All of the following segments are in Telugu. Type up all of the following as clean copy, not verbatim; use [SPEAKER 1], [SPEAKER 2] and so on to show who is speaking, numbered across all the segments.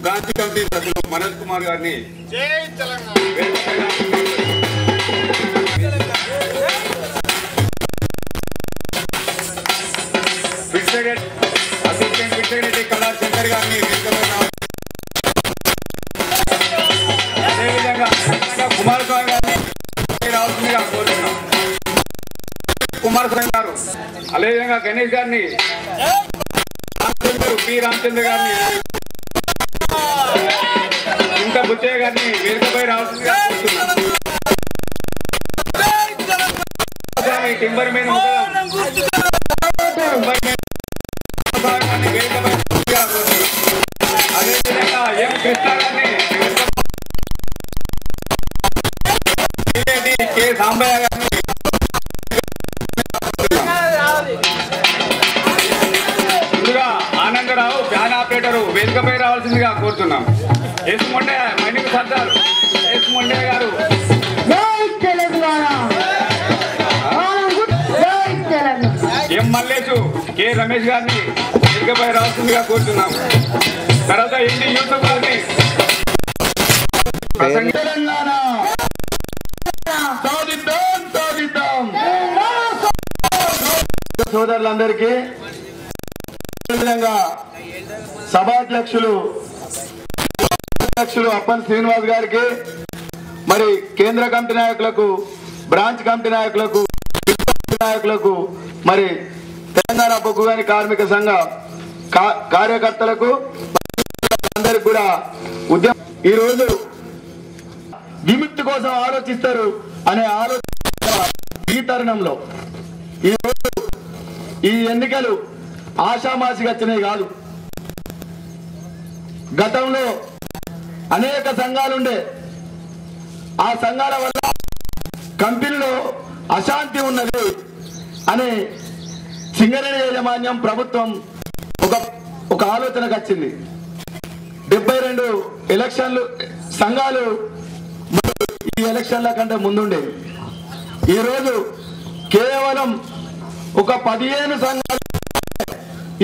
[SPEAKER 1] బ్రాంచ్ కమిటీ సభ్యులు మనోజ్ కుమార్ గారిని అసిస్టెంట్ సెక్రటరీ కళా శంకర్ గారిని అదేవిధంగా కుమారస్వామి గారిని రావాల్సిందిగా కోరుతున్నాం. కుమారస్వామి గారు అదేవిధంగా గణేష్ గారిని పి రామచంద్ర గారిని ఇంత బుచ్చయ్య గారిని వేదికపై రావాల్సిందిగా కోరుతున్నాం. టింబర్ మీద వేదికపై అదేవిధంగా ఎం కృష్ణ గారిని కె సాంబయ్య గారిని ముందుగా ఆనందరావు ఫ్యాన్ ఆపరేటరు వేదికపై రావాల్సిందిగా కోరుతున్నాం. ఎస్ మొండే మైనింగ్ సర్దార్ ఎస్ మొండే గారు ఎం మల్లేషు కె రమేష్ గారిని వేదికపై రావాల్సిందిగా కోరుతున్నాం. తర్వాత ఎన్టీ యూసఫ్ గారిని
[SPEAKER 2] సోదరులందరికీ సభాధ్యక్షులు అప్పన్ శ్రీనివాస్ గారికి, మరి కేంద్ర కమిటీ నాయకులకు, బ్రాంచ్ కమిటీ నాయకులకు, మరి తెలంగాణ బొగ్గుగని కార్మిక సంఘ కార్యకర్తలకు అందరికి కూడా ఉద్యమం ఈరోజు విముక్తి కోసం ఆలోచిస్తారు అనే ఆలోచన ఈ తరుణంలో ఈరోజు ఈ ఎన్నికలు ఆషామాషిగా వచ్చినాయి కాదు. గతంలో అనేక సంఘాలుండే, ఆ సంఘాల వల్ల కంపెనీలో అశాంతి ఉన్నది అని సింగరేణి యాజమాన్యం ప్రభుత్వం ఒక ఆలోచనకు వచ్చింది. 72 ఎలక్షన్లు సంఘాలు ఈ ఎలక్షన్ల కంటే ముందుండేవి. ఈరోజు కేవలం ఒక 15 సంఘాలు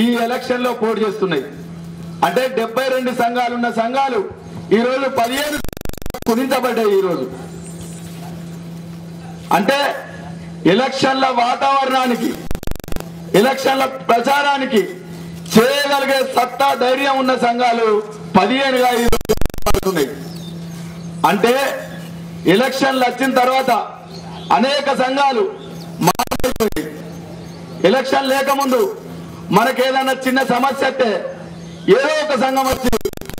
[SPEAKER 2] ఈ ఎలక్షన్ లో పోటీ చేస్తున్నాయి. అంటే 72 సంఘాలున్న సంఘాలు ఈరోజు 15 కుదించబడ్డాయి. ఈరోజు అంటే ఎలక్షన్ల వాతావరణానికి, ఎలక్షన్ల ప్రచారానికి చేయగలిగే సత్తా ధైర్యం ఉన్న సంఘాలు 15గా పడుతున్నాయి. అంటే ఎలక్షన్లు వచ్చిన తర్వాత అనేక సంఘాలు మారిపోయి, ఎలక్షన్ లేకముందు మనకేదన్నా చిన్న సమస్య అయితే ఏదో ఒక సంఘం వచ్చి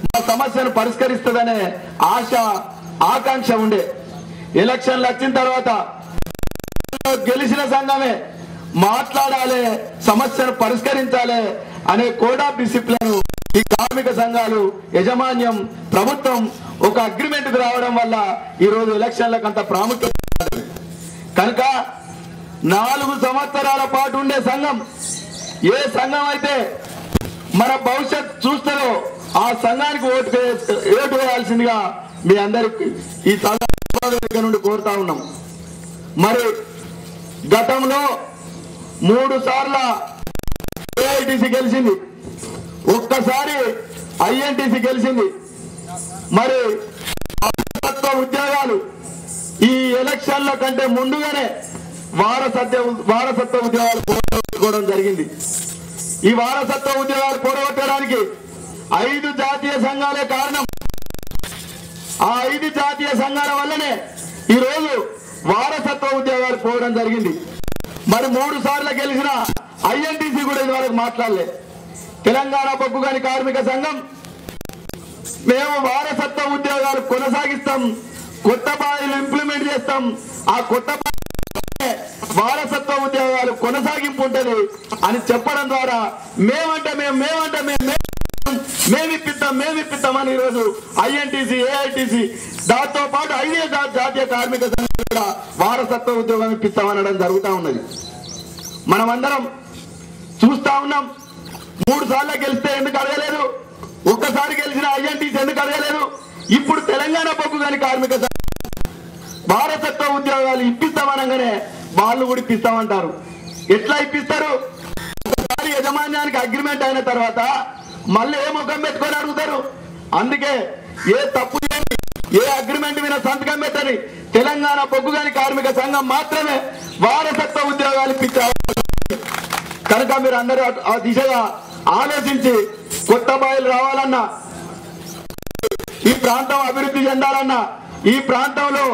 [SPEAKER 2] మా సమస్యను పరిష్కరిస్తుందనే ఆశ, ఆకాంక్ష ఉండే. ఎలక్షన్లు వచ్చిన తర్వాత గెలిచిన సంఘమే మాట్లాడాలి, సమస్యను పరిష్కరించాలి అనే కోడ్ ఆఫ్ డిసిప్లిన్ ఈ కార్మిక సంఘాలు, యజమాన్యం, ప్రభుత్వం ఒక అగ్రిమెంట్ కు రావడం వల్ల ఈరోజు ఎలక్షన్లకు అంత ప్రాముఖ్యత. కనుక 4 సంవత్సరాల పాటు ఉండే సంఘం, ఏ సంఘం అయితే మన భవిష్యత్ చూస్తారో ఆ సంఘానికి ఓటు వేయాల్సిందిగా మీ అందరికి ఈ సంఘం నుండి కోరుతా ఉన్నాం. మరి గతంలో 3 సార్ల ఏఐటీసీ గెలిచింది, ఒక్కసారి ఐఎన్టీసీ గెలిచింది. మరి ఉద్యోగాలు ఈ ఎలక్షన్ల కంటే ముందుగానే వారసత్వ ఉద్యోగాలు పోగొట్టుకోవడం జరిగింది. ఈ వారసత్వ ఉద్యోగాలు పోగొట్టడానికి 5 జాతీయ సంఘాలే కారణం. ఆ 5 జాతీయ సంఘాల వల్లనే ఈరోజు వారసత్వ ఉద్యోగాలు పోవడం జరిగింది. మరి 3 సార్లు గెలిచిన ఐఎన్టీసీ కూడా ఇదివరకు మాట్లాడలే. తెలంగాణ బొగ్గుగని కార్మిక సంఘం మేము వారసత్వ ఉద్యోగాలు కొనసాగిస్తాం, కొత్త బాయిలు ఇంప్లిమెంట్ చేస్తాం, ఆ కొత్త వారసత్వ ఉద్యోగాలు కొనసాగింపు ఉంటుంది అని చెప్పడం ద్వారా మేమిప్పిస్తామని ఈరోజు ఐఎన్టీసీ, ఏఐటీసీ దాంతో పాటు 5 జాతీయ కార్మిక సంఘాలు కూడా వారసత్వ ఉద్యోగం ఇప్పిస్తామనడం జరుగుతూ ఉన్నది. మనమందరం చూస్తా ఉన్నాం. 3 సార్లు గెలిస్తే ఎందుకు అడగలేదు? ఒక్కసారి గెలిచిన ఐఎన్టీసీ ఎందుకు అడగలేదు? ఇప్పుడు తెలంగాణ బొగ్గుగని కార్మిక వారసత్వ ఉద్యోగాలు ఇప్పిస్తామనగానే వాళ్ళు కూడా ఇప్పిస్తామంటారు. ఎట్లా ఇప్పిస్తారు? ఒకసారి యజమాన్యానికి అగ్రిమెంట్ అయిన తర్వాత మళ్ళీ ఏ ముఖం పెట్టుకొని అడుగుతారు? అందుకే ఏ తప్పు ఏ అగ్రిమెంట్ మీద సంతకం పెట్టని తెలంగాణ బొగ్గుగని కార్మిక సంఘం మాత్రమే వారసత్వ ఉద్యోగాలు ఇప్పించారు. కనుక మీరు అందరూ ఆ దిశగా ఆలోచించి కొత్త బాయిలు రావాలన్నా, ఈ ప్రాంతం అభివృద్ధి చెందాలన్నా, ఈ ప్రాంతంలో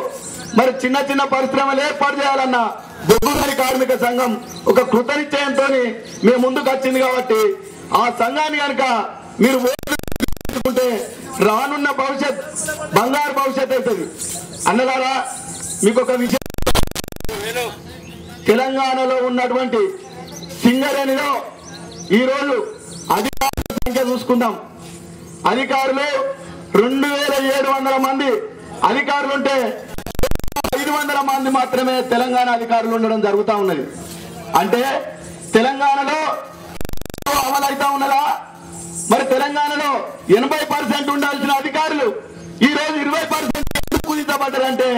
[SPEAKER 2] మరి చిన్న చిన్న పరిశ్రమలు ఏర్పాటు చేయాలన్నా బొగ్గుగని కార్మిక సంఘం ఒక కృతనిశ్చయంతో మేము ముందుకు వచ్చింది. కాబట్టి ఆ సంఘాన్ని కనుక మీరు ఓటుకుంటే రానున్న భవిష్యత్ బంగారు భవిష్యత్ అవుతుంది. అన్నలారా, మీకు ఒక విషయం, తెలంగాణలో ఉన్నటువంటి సింగరేణిలో ఈరోజు అధికారుల సంఖ్య చూసుకుందాం. అధికారులు 2700 మంది అధికారులు ఉంటే 500 మంది మాత్రమే తెలంగాణ అధికారులు ఉండడం జరుగుతూ ఉన్నది. అంటే తెలంగాణలో అమలు అవుతా ఉన్నదా? మరి తెలంగాణలో 80% ఉండాల్సిన అధికారులు ఈ రోజు 20% పూజించబడ్డారంటే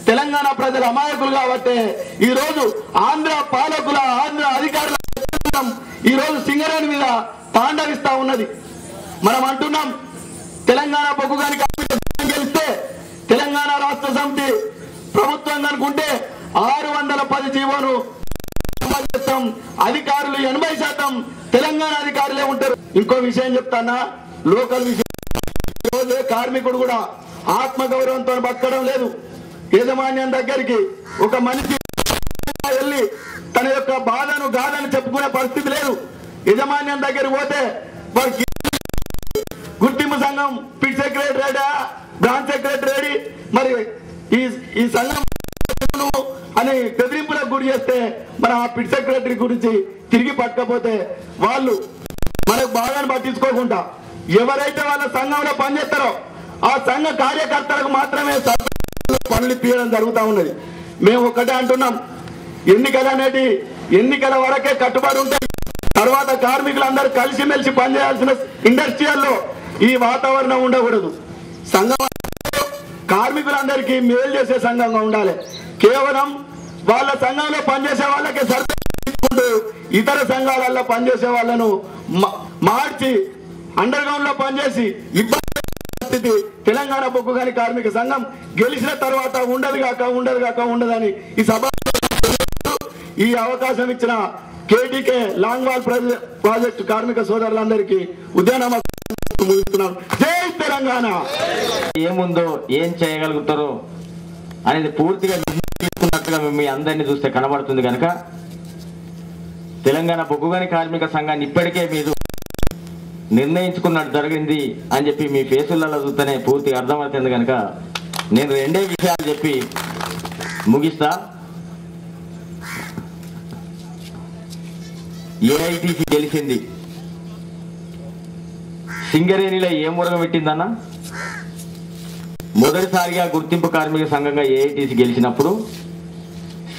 [SPEAKER 2] తెలంగాణ ప్రజల అమాయకులు కాబట్టి ఈ రోజు ఆంధ్ర పాలకుల ఆంధ్ర అధికారుల ఈ రోజు సింగరేణి మీద తాండవిస్తా ఉన్నది. మనం అంటున్నాం తెలంగాణ బొగ్గుగని గెలిస్తే తెలంగాణ రాష్ట్ర సమితి ప్రభుత్వం అనుకుంటే 610 జీవోను అధికారులు 80% తెలంగాణ అధికారులే ఉంటారు. ఇంకో విషయం చెప్తానా, లోకల్ విషయం. రోజు కార్మికుడు కూడా ఆత్మగౌరవంతో బతకడం లేదు. యాజమాన్యం దగ్గరికి ఒక మనిషి వెళ్ళి తన యొక్క బాధను గాథను చెప్పుకునే పరిస్థితి లేదు. యాజమాన్యం దగ్గరికి పోతే గుర్తింపు సంఘం పిట్ సెక్రటరీ బ్రాంచ్ సెక్రటరీ మరి ఈ సంఘం అని బెదిరింపులకు గురి చేస్తే మన ఆ పిట్ సెక్రటరీ గురించి తిరిగి పట్టకపోతే వాళ్ళు మనకు బాగా పట్టించుకోకుండా ఎవరైతే వాళ్ళ సంఘంలో పనిచేస్తారో ఆ సంఘ కార్యకర్తలకు మాత్రమే పనులు తీయడం జరుగుతూ ఉన్నది. మేము ఒక్కటే అంటున్నాం, ఎన్నికలు అనేటి ఎన్నికల వరకే కట్టుబడి ఉంటాయి. తర్వాత కార్మికులందరూ కలిసిమెలిసి పనిచేయాల్సిన ఇండస్ట్రియల్లో ఈ వాతావరణం ఉండకూడదు. సంఘం కార్మికులందరికీ మేలు చేసే సంఘంగా ఉండాలి. కేవలం వాళ్ళ సంఘంలో పనిచేసే వాళ్ళకే సరిపోతూ ఇతర సంఘాలలో పనిచేసే వాళ్ళను మార్చి అండర్ గ్రౌండ్ లో పనిచేసి ఇబ్బంది పరిస్థితి తెలంగాణ బొగ్గుగని కార్మిక సంఘం గెలిచిన తర్వాత ఉండదని ఈ సభ ఈ అవకాశం ఇచ్చిన కేటీకే లాంగ్ వాల్ ప్రాజెక్టు కార్మిక సోదరులందరికీ ఉద్యానమ ముగిస్తున్నాను. జై తెలంగాణ.
[SPEAKER 3] ఏముందో ఏం చేయగలుగుతారో అనేది పూర్తిగా తీసుకున్నట్టుగా మీ అందరినీ చూస్తే కనబడుతుంది. కనుక తెలంగాణ బొగ్గుగని కార్మిక సంఘాన్ని ఇప్పటికే మీరు నిర్ణయించుకున్నట్టు జరిగింది అని చెప్పి మీ ఫేసులలో చూస్తేనే పూర్తిగా అర్థమవుతుంది. కనుక నేను 2 విషయాలు చెప్పి ముగిస్తా. ఏఐటీసీ గెలిచింది, సింగరేణిలో ఏం మురగ పెట్టిందన్న? మొదటిసారిగా గుర్తింపు కార్మిక సంఘంగా ఏఐటీసీ గెలిచినప్పుడు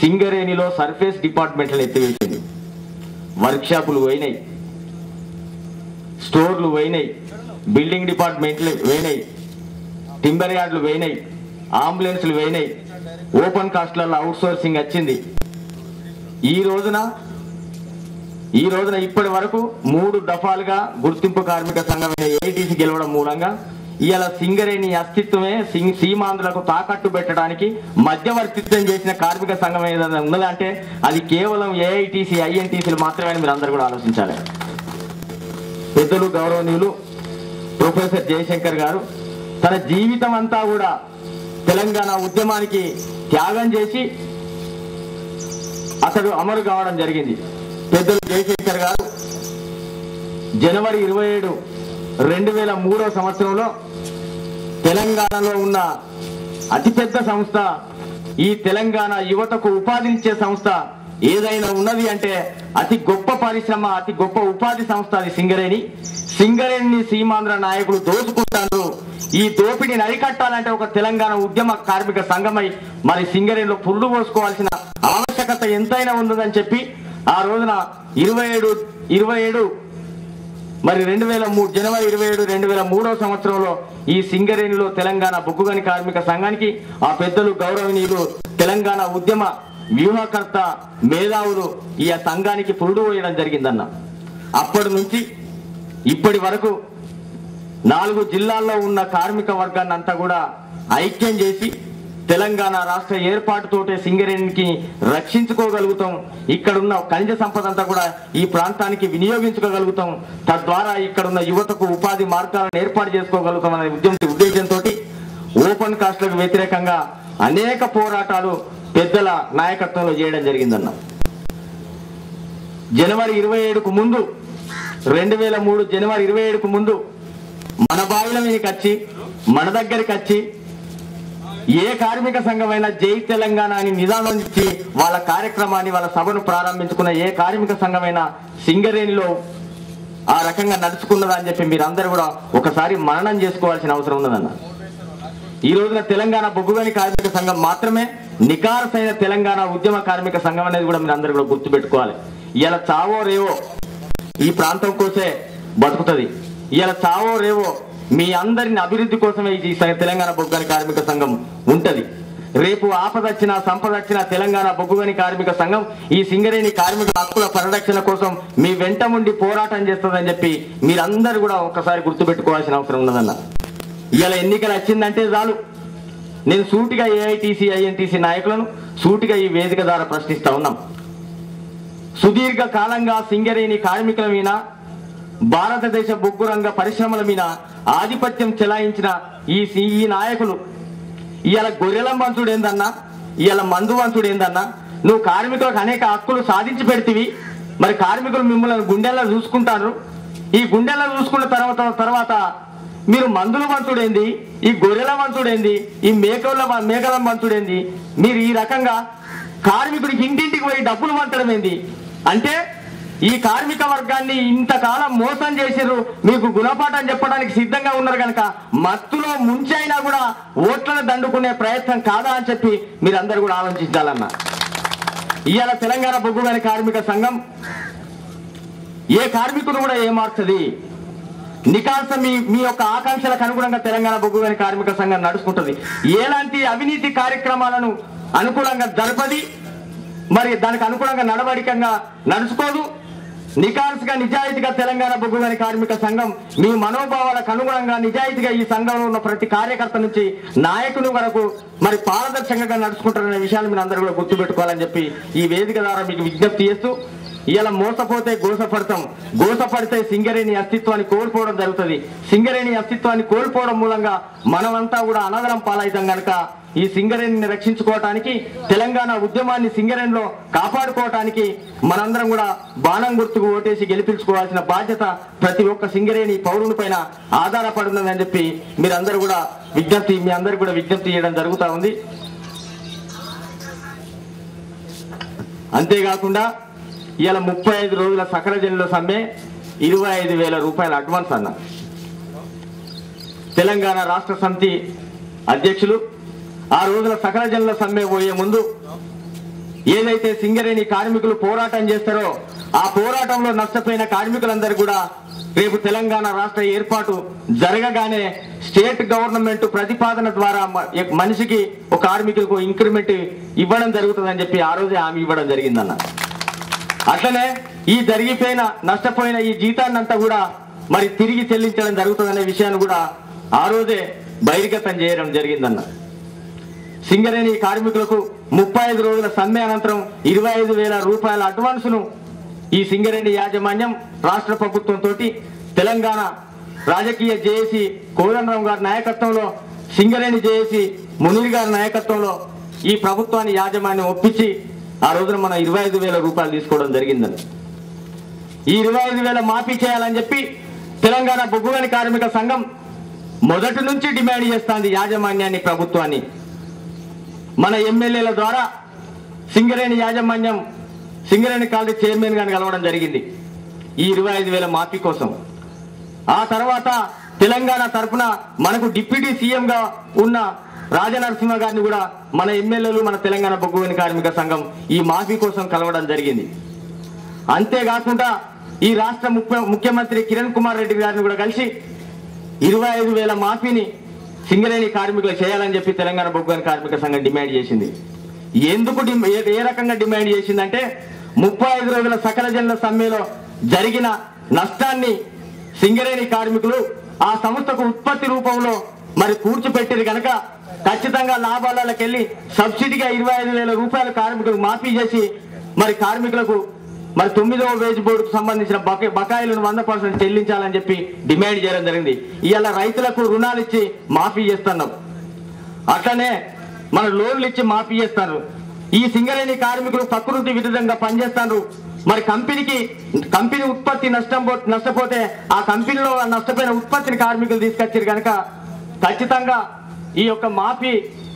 [SPEAKER 3] సింగరేణిలో సర్ఫేస్ డిపార్ట్మెంట్లను ఎత్తివేసింది. వర్క్షాపులు పోయినాయి, స్టోర్లు పోయినాయి, బిల్డింగ్ డిపార్ట్మెంట్లు పోయినాయి, టింబర్ యార్డ్లు పోయినాయి, అంబులెన్స్లు పోయినాయి, ఓపెన్ కాస్ట్లలో అవుట్ సోర్సింగ్ వచ్చింది. ఈ రోజున ఇప్పటి వరకు 3 దఫాలుగా గుర్తింపు కార్మిక సంఘమైన ఏఐటీసీ గెలవడం మూలంగా ఇవాళ సింగరేణి అస్తిత్వమే సీమాంధ్రులకు తాకట్టు పెట్టడానికి మధ్యవర్తిత్వం చేసిన కార్మిక సంఘం ఏదైనా ఉన్నదంటే అది కేవలం ఏఐటీసీ ఐఎన్టీసీలు మాత్రమే మీరు అందరూ కూడా ఆలోచించాలి. పెద్దలు గౌరవనీయులు ప్రొఫెసర్ జయశంకర్ గారు తన జీవితం అంతా కూడా తెలంగాణ ఉద్యమానికి త్యాగం చేసి అతడు అమలు కావడం జరిగింది. పెద్దలు జయశంకర్ గారు జనవరి 27, 2003 సంవత్సరంలో తెలంగాణలో ఉన్న అతిపెద్ద సంస్థ, ఈ తెలంగాణ యువతకు ఉపాధినిచ్చే సంస్థ ఏదైనా ఉన్నది అంటే అతి గొప్ప పరిశ్రమ, అతి గొప్ప ఉపాధి సంస్థ అది సింగరేణిని సీమాంధ్ర నాయకులు దోచుకుంటారు. ఈ దోపిడీని అరికట్టాలంటే ఒక తెలంగాణ ఉద్యమ కార్మిక సంఘమై మరి సింగరేణిలో పురుడు పోసుకోవాల్సిన ఆవశ్యకత ఎంతైనా ఉందని చెప్పి ఆ రోజున 27 మరి 2003 జనవరి 27, 2003 సంవత్సరంలో ఈ సింగరేణిలో తెలంగాణ బొగ్గుగని కార్మిక సంఘానికి ఆ పెద్దలు గౌరవనీయులు తెలంగాణ ఉద్యమ వ్యూహకర్త మేధావులు ఈ సంఘానికి పురుడు పోయడం జరిగిందన్న. అప్పటి నుంచి ఇప్పటి వరకు 4 జిల్లాల్లో ఉన్న కార్మిక వర్గాన్ని అంతా కూడా ఐక్యం చేసి తెలంగాణ రాష్ట్ర ఏర్పాటుతోటే సింగరేణికి రక్షించుకోగలుగుతాం. ఇక్కడున్న ఖనిజ సంపద అంతా కూడా ఈ ప్రాంతానికి వినియోగించుకోగలుగుతాం. తద్వారా ఇక్కడున్న యువతకు ఉపాధి మార్గాలను ఏర్పాటు చేసుకోగలుగుతాం అనే ఉద్దేశంతో ఓపెన్ కాస్ట్లకు వ్యతిరేకంగా అనేక పోరాటాలు పెద్దల నాయకత్వంలో చేయడం జరిగిందన్న. జనవరి 27కు ముందు 2003 జనవరి 27కు ముందు మన బావిల మీదకి వచ్చి మన దగ్గరికి వచ్చి ఏ కార్మిక సంఘమైనా జై తెలంగాణ అని నిదానం ఇచ్చి వాళ్ళ కార్యక్రమాన్ని వాళ్ళ సభను ప్రారంభించుకున్న ఏ కార్మిక సంఘమైనా సింగరేణిలో ఆ రకంగా నడుచుకున్నదా అని చెప్పి మీరందరూ కూడా ఒకసారి మననం చేసుకోవాల్సిన అవసరం ఉన్నదన్న. ఈ రోజున తెలంగాణ బొగ్గుగని కార్మిక సంఘం మాత్రమే నికారసైన తెలంగాణ ఉద్యమ కార్మిక సంఘం అనేది కూడా మీరు అందరూ కూడా గుర్తుపెట్టుకోవాలి. ఇలా చావో రేవో ఈ ప్రాంతం కోసే బతుకుతుంది. ఇలా చావో రేవో మీ అందరిని అభివృద్ధి కోసమే ఈ తెలంగాణ బొగ్గుగని కార్మిక సంఘం ఉంటది. రేపు ఆపద వచ్చినా సంపద వచ్చినా తెలంగాణ బొగ్గుగని కార్మిక సంఘం ఈ సింగరేణి కార్మిక హక్కుల పరిరక్షణ కోసం మీ వెంట ఉండి పోరాటం చేస్తుందని చెప్పి మీరందరూ కూడా ఒకసారి గుర్తుపెట్టుకోవాల్సిన అవసరం ఉన్నదన్న. ఇలా ఎన్నికలు వచ్చిందంటే చాలు నేను సూటిగా ఏఐటీసీ ఐఎన్టీసీ నాయకులను సూటిగా ఈ వేదిక ద్వారా ప్రశ్నిస్తా ఉన్నాం. సుదీర్ఘ కాలంగా సింగరేణి కార్మికుల మీద భారతదేశ బొగ్గు రంగ పరిశ్రమల మీద ఆధిపత్యం చెలాయించిన ఈ నాయకులు ఇవాళ గొర్రెల మంచుడు ఏందన్నా, ఇవాళ మందు మంచుడు ఏందన్నా, నువ్వు కార్మికులకు అనేక హక్కులు సాధించి పెడితివి, మరి కార్మికులు మిమ్మల్ని గుండెల్లో చూసుకుంటారు. ఈ గుండెల్లో చూసుకున్న తర్వాత మీరు మందుల మంచుడేంది, ఈ గొర్రెల మంచుడేంది, ఈ మేకల మంచుడేంది, మీరు ఈ రకంగా కార్మికుడికి ఇంటింటికి పోయి డబ్బులు మంచడం ఏంది అంటే ఈ కార్మిక వర్గాన్ని ఇంతకాలం మోసం చేసిర్రు. మీకు గుణపాఠం చెప్పడానికి సిద్ధంగా ఉన్నారు కనుక మత్తులో ముంచైనా కూడా ఓట్లను దండుకునే ప్రయత్నం కాదా అని చెప్పి మీరందరూ కూడా ఆలోచించాలన్న. ఇవాళ తెలంగాణ బొగ్గుగని కార్మిక సంఘం ఏ కార్మికుడు కూడా ఏమార్చది. నికాల్స మీ యొక్క ఆకాంక్షలకు అనుగుణంగా తెలంగాణ బొగ్గుగని కార్మిక సంఘం నడుచుకుంటుంది. ఎలాంటి అవినీతి కార్యక్రమాలను అనుకూలంగా జరపది, మరి దానికి అనుకూలంగా నడవడికంగా నడుచుకోదు. నికాల్స్గా నిజాయితీగా తెలంగాణ బొగ్గుగని కార్మిక సంఘం మీ మనోభావాలకు అనుగుణంగా నిజాయితీగా ఈ సంఘంలో ఉన్న ప్రతి కార్యకర్త నుంచి నాయకుని వరకు మరి పారదర్శకంగా నడుచుకుంటారనే విషయాన్ని మీరు అందరూ కూడా గుర్తుపెట్టుకోవాలని చెప్పి ఈ వేదిక ద్వారా మీకు విజ్ఞప్తి చేస్తూ, ఇలా మోసపోతే గోసపడతాం, గోసపడితే సింగరేణి అస్తిత్వాన్ని కోల్పోవడం జరుగుతుంది. సింగరేణి అస్తిత్వాన్ని కోల్పోవడం మూలంగా మనమంతా కూడా అనాదరం పాలవుతాం కనుక ఈ సింగరేణిని రక్షించుకోవటానికి తెలంగాణ ఉద్యమాన్ని సింగరేణిలో కాపాడుకోవటానికి మనందరం కూడా బాణం గుర్తుకు ఓటేసి గెలిపించుకోవాల్సిన బాధ్యత ప్రతి ఒక్క సింగరేణి పౌరుని పైన ఆధారపడుతుందని చెప్పి మీరందరూ కూడా మీ అందరూ కూడా విజ్ఞప్తి చేయడం జరుగుతూ ఉంది. అంతేకాకుండా ఇలా 35 రోజుల సకల జనుల సమ్మె 25,000 రూపాయల అడ్వాన్స్ అన్న. తెలంగాణ రాష్ట్ర సమితి అధ్యక్షులు ఆ రోజుల సకల జనుల సమ్మె పోయే ముందు ఏదైతే సింగరేణి కార్మికులు పోరాటం చేస్తారో ఆ పోరాటంలో నష్టపోయిన కార్మికులందరూ కూడా రేపు తెలంగాణ రాష్ట్ర ఏర్పాటు జరగగానే స్టేట్ గవర్నమెంట్ ప్రతిపాదన ద్వారా మనిషికి ఒక కార్మికులకు ఇంక్రిమెంట్ ఇవ్వడం జరుగుతుందని చెప్పి ఆ రోజే హామీ ఇవ్వడం జరిగిందన్న. అట్లనే ఈ జరిగిపోయిన నష్టపోయిన ఈ జీతాన్నంతా కూడా మరి తిరిగి చెల్లించడం జరుగుతుందనే విషయాన్ని కూడా ఆ రోజే బహిర్గతం చేయడం జరిగిందన్న. సింగరేణి కార్మికులకు 35 రోజుల సమ్మె అనంతరం 25,000 రూపాయల అడ్వాన్సును ఈ సింగరేణి యాజమాన్యం రాష్ట్ర ప్రభుత్వంతో తెలంగాణ రాజకీయ జేఏసీ కోదండరాం గారి నాయకత్వంలో సింగరేణి జేఏసీ మునీర్ గారి నాయకత్వంలో ఈ ప్రభుత్వాన్ని యాజమాన్యం ఒప్పించి ఆ రోజున మనం 25,000 రూపాయలు తీసుకోవడం జరిగిందని. ఈ 25,000 మాఫీ చేయాలని చెప్పి తెలంగాణ బొగ్గుగని కార్మిక సంఘం మొదటి నుంచి డిమాండ్ చేస్తుంది యాజమాన్యాన్ని, ప్రభుత్వాన్ని. మన ఎమ్మెల్యేల ద్వారా సింగరేణి యాజమాన్యం సింగరేణి కాలనీ చైర్మన్ గారిని కలవడం జరిగింది ఈ 25,000 మాఫీ కోసం. ఆ తర్వాత తెలంగాణ తరఫున మనకు డిప్యూటీ సీఎంగా ఉన్న రాజనరసింహ గారిని కూడా మన ఎమ్మెల్యేలు మన తెలంగాణ బొగ్గుగని కార్మిక సంఘం ఈ మాఫీ కోసం కలవడం జరిగింది. అంతేకాకుండా ఈ రాష్ట్ర ముఖ్యమంత్రి కిరణ్ కుమార్ రెడ్డి గారిని కూడా కలిసి 25,000 మాఫీని సింగరేణి కార్మికులు చేయాలని చెప్పి తెలంగాణ బొగ్గుగని కార్మిక సంఘం డిమాండ్ చేసింది. ఎందుకు ఏ రకంగా డిమాండ్ చేసిందంటే 35 రోజుల సకల జనుల సమ్మెలో జరిగిన నష్టాన్ని సింగరేణి కార్మికులు ఆ సంస్థకు ఉత్పత్తి రూపంలో మరి కూర్చిపెట్టిరు కనుక ఖచ్చితంగా లాభాలకి వెళ్ళి సబ్సిడీగా 25,000 రూపాయలు కార్మికులకు మాఫీ చేసి మరి కార్మికులకు మరి 9వ వేజ్ బోర్డుకు సంబంధించిన బకాయిలను 100% చెల్లించాలని చెప్పి డిమాండ్ చేయడం జరిగింది. ఇవాళ రైతులకు రుణాలు ఇచ్చి మాఫీ చేస్తున్నాం, అట్లనే మన లోన్లు ఇచ్చి మాఫీ చేస్తారు. ఈ సింగరేణి కార్మికులు ప్రకృతి విరుద్ధంగా పనిచేస్తారు. మరి కంపెనీ ఉత్పత్తి నష్టపోతే ఆ కంపెనీలో నష్టపోయిన ఉత్పత్తిని కార్మికులు తీసుకొచ్చారు కనుక ఖచ్చితంగా ఈ యొక్క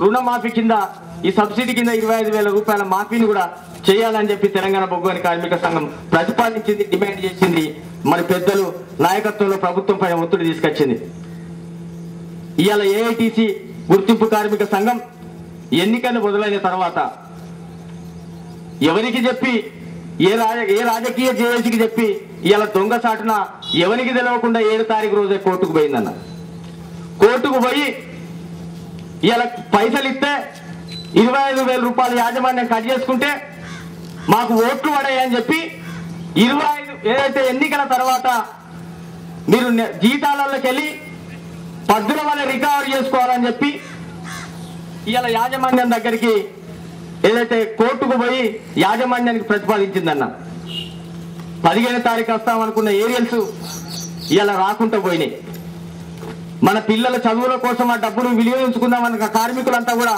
[SPEAKER 3] రుణమాఫీ కింద ఈ సబ్సిడీ కింద 25,000 రూపాయల మాఫీని కూడా చేయాలని చెప్పి తెలంగాణ బొగ్గు కార్మిక సంఘం ప్రతిపాదించింది, డిమాండ్ చేసింది. మరి పెద్దలు నాయకత్వంలో ప్రభుత్వం పైన ఒత్తిడి తీసుకొచ్చింది. ఇవాళ ఏఐటీసీ గుర్తింపు కార్మిక సంఘం ఎన్నికలు మొదలైన తర్వాత ఎవరికి చెప్పి ఏ రాజకీయ జేఏసీకి చెప్పి ఇవాళ దొంగసాటున ఎవరికి తెలియకుండా 7 తారీఖు రోజే కోర్టుకు పోయిందన్న. కోర్టుకు పోయి ఇవాళ పైసలు ఇస్తే 25,000 రూపాయలు యాజమాన్యం కట్ చేసుకుంటే మాకు ఓట్లు పడాయని చెప్పి 25 ఏదైతే ఎన్నికల తర్వాత మీరు జీతాలలోకి వెళ్ళి పద్దుల వల్ల రికవర్ చేసుకోవాలని చెప్పి ఇవాళ యాజమాన్యం దగ్గరికి ఏదైతే కోర్టుకు పోయి యాజమాన్యానికి ప్రతిపాదించిందన్న. 15వ తారీఖు వస్తామనుకున్న ఏరియల్స్ ఇవాళ రాకుండా పోయినాయి. మన పిల్లల చదువుల కోసం ఆ డబ్బులు వినియోగించుకుందామన్న కార్మికులంతా కూడా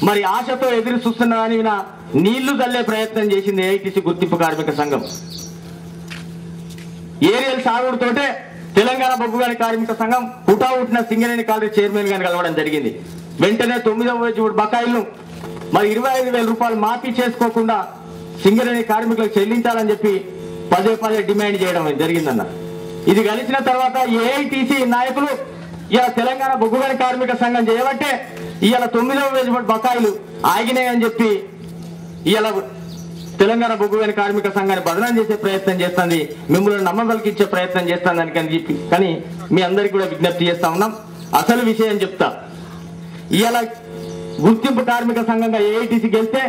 [SPEAKER 3] మరి ఆశతో ఎదురు చూస్తున్నారని నీళ్లు చల్లే ప్రయత్నం చేసింది ఏఐటీసీ గుర్తింపు కార్మిక సంఘం. ఏరియల్ సాగుడుతోటే తెలంగాణ బొగ్గు కార్మిక సంఘం హుటాహుటిన సింగరేణి కాలేజ్ చైర్మన్ గారిని కలవడం జరిగింది. వెంటనే 9వ వేజ్ బకాయిలను మరి 25,000 రూపాయలు మాఫీ చేసుకోకుండా సింగరేణి కార్మికులకు చెల్లించాలని చెప్పి పదే డిమాండ్ చేయడం జరిగిందన్న. ఇది కలిసిన తర్వాత ఏఐటీసీ నాయకులు ఇలా తెలంగాణ బొగ్గు కార్మిక సంఘం చేయబట్టే ఇవాళ 9వ వేజ్ బకాయిలు ఆగినాయని చెప్పి ఇవాళ తెలంగాణ బొగ్గు కార్మిక సంఘాన్ని బదనాం చేసే ప్రయత్నం చేస్తుంది, మిమ్మల్ని నమ్మబలికిచ్చే ప్రయత్నం చేస్తుందని చెప్పి కానీ మీ అందరికీ కూడా విజ్ఞప్తి చేస్తా ఉన్నాం. అసలు విషయం చెప్తా, ఇవాళ గుర్తింపు కార్మిక సంఘంగా ఏఐటీసీకి వెళ్తే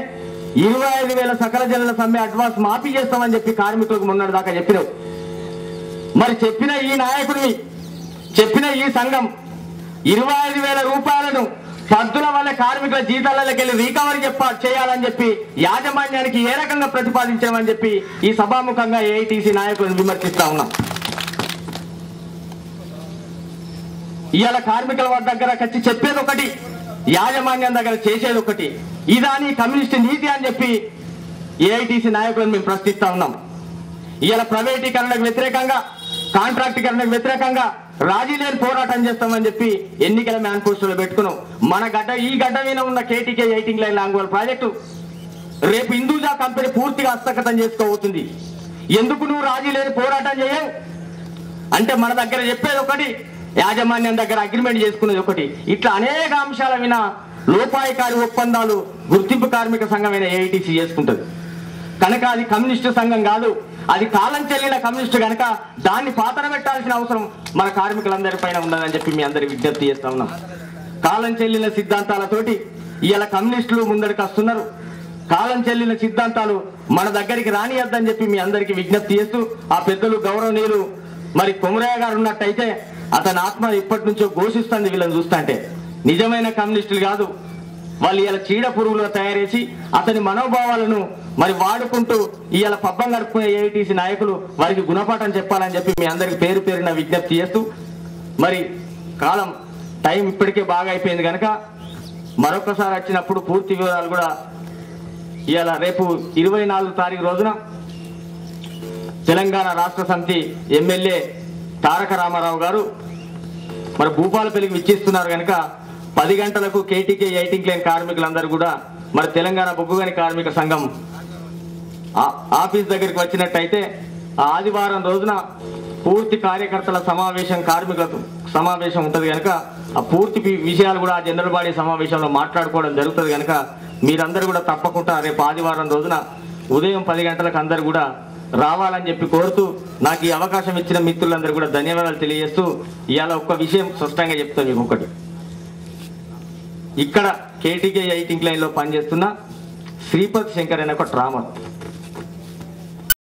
[SPEAKER 3] 25,000 సకల జనుల సమ్మె అడ్వాన్స్ మాఫీ చేస్తామని చెప్పి కార్మికులకు మొన్నటి దాకా చెప్పినావు. మరి చెప్పిన ఈ నాయకుడిని చెప్పిన ఈ సంఘం 25,000 రూపాయలను పద్దుల వల్ల కార్మికుల జీతాలకి వెళ్ళి రీకవరీ చేయాలని చెప్పి యాజమాన్యానికి ఏ రకంగా ప్రతిపాదించామని చెప్పి ఈ సభాముఖంగా ఏఐటీసీ నాయకులను విమర్శిస్తా ఉన్నాం. ఇవాళ కార్మికుల దగ్గర వచ్చి చెప్పేది ఒకటి, యాజమాన్యం దగ్గర చేసేది ఒకటి. ఇదాని కమ్యూనిస్ట్ నీతి అని చెప్పి ఏఐటీసీ నాయకులను మేము ప్రశ్నిస్తా ఉన్నాం. ఇవాళ ప్రైవేటీకరణకు వ్యతిరేకంగా, కాంట్రాక్టీకరణకు వ్యతిరేకంగా రాజీ లేని పోరాటం చేస్తామని చెప్పి ఎన్నికల మేనిఫెస్టోలో పెట్టుకున్నాం. ఈ గడ్డ మీద ఉన్న కేటీకే 18 లైన్ లాంగ్వేజ్ ప్రాజెక్టు రేపు హిందూజా కంపెనీ పూర్తిగా హస్తగతం చేసుకోబోతుంది. ఎందుకు నువ్వు రాజీ లేని పోరాటం చేయవు అంటే మన దగ్గర చెప్పేది ఒకటి, యాజమాన్యం దగ్గర అగ్రిమెంట్ చేసుకునేది ఒకటి. ఇట్లా అనేక అంశాల మీద లోపాయికారి ఒప్పందాలు గుర్తింపు కార్మిక సంఘమైన ఏఐటీసీ చేసుకుంటుంది కనుక అది కమ్యూనిస్టు సంఘం కాదు, అది కాలం చెల్లిన కమ్యూనిస్టు కనుక దాన్ని పాతన పెట్టాల్సిన అవసరం మన కార్మికులందరి పైన ఉన్నదని చెప్పి మీ అందరికి విజ్ఞప్తి చేస్తా ఉన్నాం. కాలం చెల్లిన సిద్ధాంతాలతోటి ఇవాళ కమ్యూనిస్టులు ముందరికి వస్తున్నారు. కాలం చెల్లిన సిద్ధాంతాలు మన దగ్గరికి రానియద్దని చెప్పి మీ అందరికి విజ్ఞప్తి చేస్తూ ఆ పెద్దలు గౌరవనీయులు మరి కొమరయ్య గారు ఉన్నట్టయితే అతని ఆత్మ ఇప్పటి నుంచో ఘోషిస్తుంది వీళ్ళని చూస్తుంటే. నిజమైన కమ్యూనిస్టులు కాదు వాళ్ళు, ఇలా చీడ పురుగులుగా తయారేసి అతని మనోభావాలను మరి వాడుకుంటూ ఇవాళ పబ్బం గడుపుకునే ఏఐటీసీ నాయకులు వారికి గుణపాఠం చెప్పాలని చెప్పి మీ అందరికి పేరు పేరున విజ్ఞప్తి చేస్తూ మరి టైం ఇప్పటికే బాగా అయిపోయింది కనుక మరొకసారి వచ్చినప్పుడు పూర్తి వివరాలు కూడా ఇవాళ రేపు 24వ తారీఖు రోజున తెలంగాణ రాష్ట్ర సమితి ఎమ్మెల్యే తారక రామారావు గారు మరి భూపాలపల్లికి విచ్చేస్తున్నారు కనుక 10 గంటలకు కేటీకే 18 లైన్ కార్మికులందరూ కూడా మరి తెలంగాణ బొగ్గు కార్మిక సంఘం ఆఫీస్ దగ్గరికి వచ్చినట్టయితే ఆదివారం రోజున పూర్తి కార్యకర్తల సమావేశం, కార్మికుల సమావేశం ఉంటుంది కనుక ఆ పూర్తి విషయాలు కూడా ఆ జనరల్ బాడీ సమావేశంలో మాట్లాడుకోవడం జరుగుతుంది కనుక మీరందరూ కూడా తప్పకుండా రేపు ఆదివారం రోజున ఉదయం 10 గంటలకు అందరూ కూడా రావాలని చెప్పి కోరుతూ నాకు ఈ అవకాశం ఇచ్చిన మిత్రులందరూ కూడా ధన్యవాదాలు తెలియజేస్తూ ఇవాళ ఒక్క విషయం స్పష్టంగా చెప్తాను మీకు. ఒకటి, ఇక్కడ కేటీకే 18 లైన్లో పనిచేస్తున్న శ్రీపతి శంకర్ అనే ఒక ట్రామర్